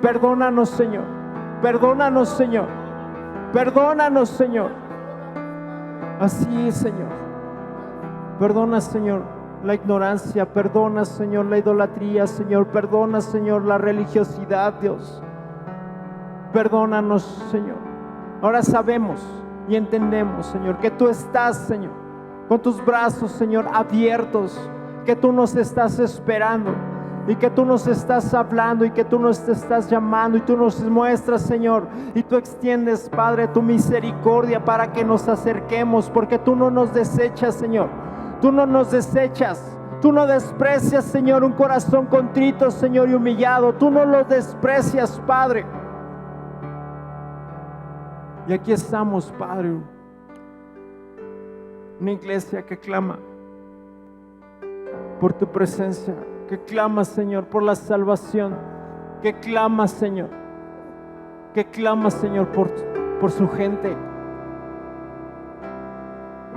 A: Perdónanos, Señor. Perdónanos, Señor. Perdónanos, Señor. Así es, Señor. Perdona, Señor, la ignorancia. Perdona, Señor, la idolatría, Señor. Perdona, Señor, la religiosidad, Dios. Perdónanos, Señor. Ahora sabemos y entendemos, Señor, que tú estás, Señor, con tus brazos, Señor, abiertos, que tú nos estás esperando y que tú nos estás hablando y que tú nos estás llamando y tú nos muestras, Señor, y tú extiendes, Padre, tu misericordia para que nos acerquemos, porque tú no nos desechas, Señor. Tú no nos desechas. Tú no desprecias, Señor, un corazón contrito, Señor, y humillado. Tú no lo desprecias, Padre. Y aquí estamos, Padre, una iglesia que clama por tu presencia, que clama, Señor, por la salvación, que clama, Señor, por su gente.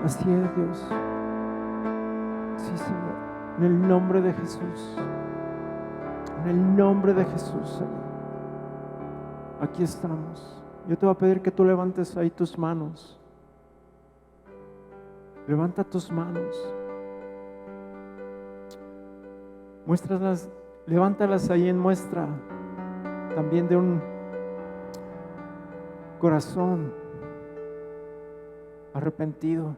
A: Así es, Dios. Sí, Señor, en el nombre de Jesús, en el nombre de Jesús, Señor, aquí estamos. Yo te voy a pedir que tú levantes ahí tus manos. Levanta tus manos. Muéstralas, levántalas ahí en muestra también de un corazón arrepentido.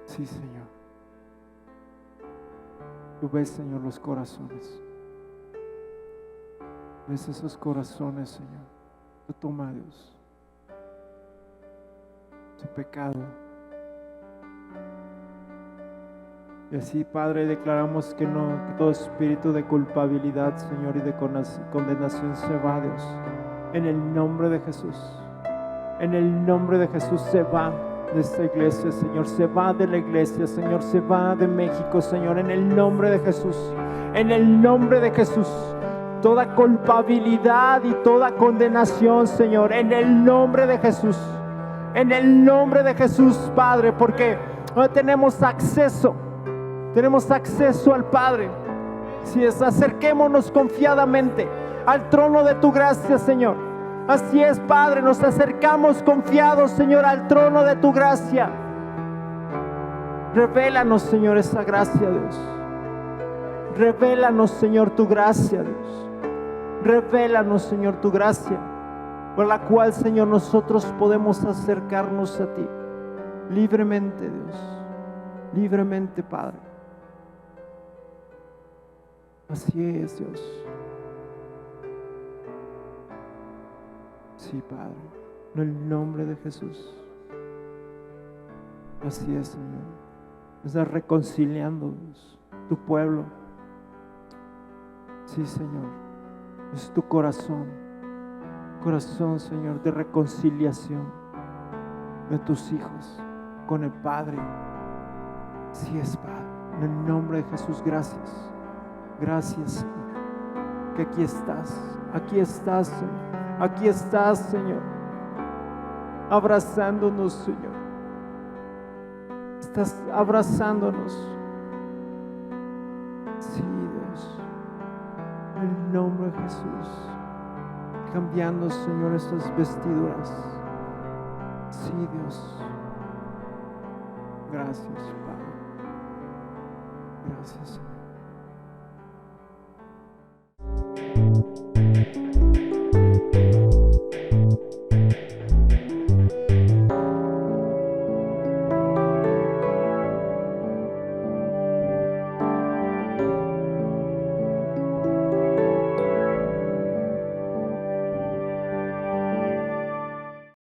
A: Sí, Señor. Tú ves, Señor, los corazones. Ves esos corazones, Señor. Tú toma, Dios, su pecado. Y así, Padre, declaramos que todo espíritu de culpabilidad, Señor, y de condenación se va, Dios. En el nombre de Jesús. En el nombre de Jesús se va de esta iglesia, Señor. Se va de la iglesia, Señor. Se va de México, Señor. En el nombre de Jesús. En el nombre de Jesús. Toda culpabilidad y toda condenación, Señor. En el nombre de Jesús. En el nombre de Jesús, Padre. Porque no tenemos acceso. Tenemos acceso al Padre. Si es, acerquémonos confiadamente al trono de tu gracia, Señor. Así es, Padre, nos acercamos confiados, Señor, al trono de tu gracia. Revélanos, Señor, esa gracia, Dios. Revélanos, Señor, tu gracia, Dios. Revélanos, Señor, tu gracia, por la cual, Señor, nosotros podemos acercarnos a ti libremente, Dios. Libremente, Padre. Así es, Dios. Sí, Padre, en el nombre de Jesús. Así es, Señor. Estás reconciliando, Dios, tu pueblo. Sí, Señor. Es tu corazón, Señor, de reconciliación de tus hijos con el Padre. Sí es, Padre. En el nombre de Jesús, gracias. Gracias, Señor. Que aquí estás, Señor. Aquí estás, Señor, abrazándonos, Señor. Estás abrazándonos. Sí, Dios. En el nombre de Jesús. Cambiando, Señor, estas vestiduras. Sí, Dios. Gracias, Padre. Gracias, Señor.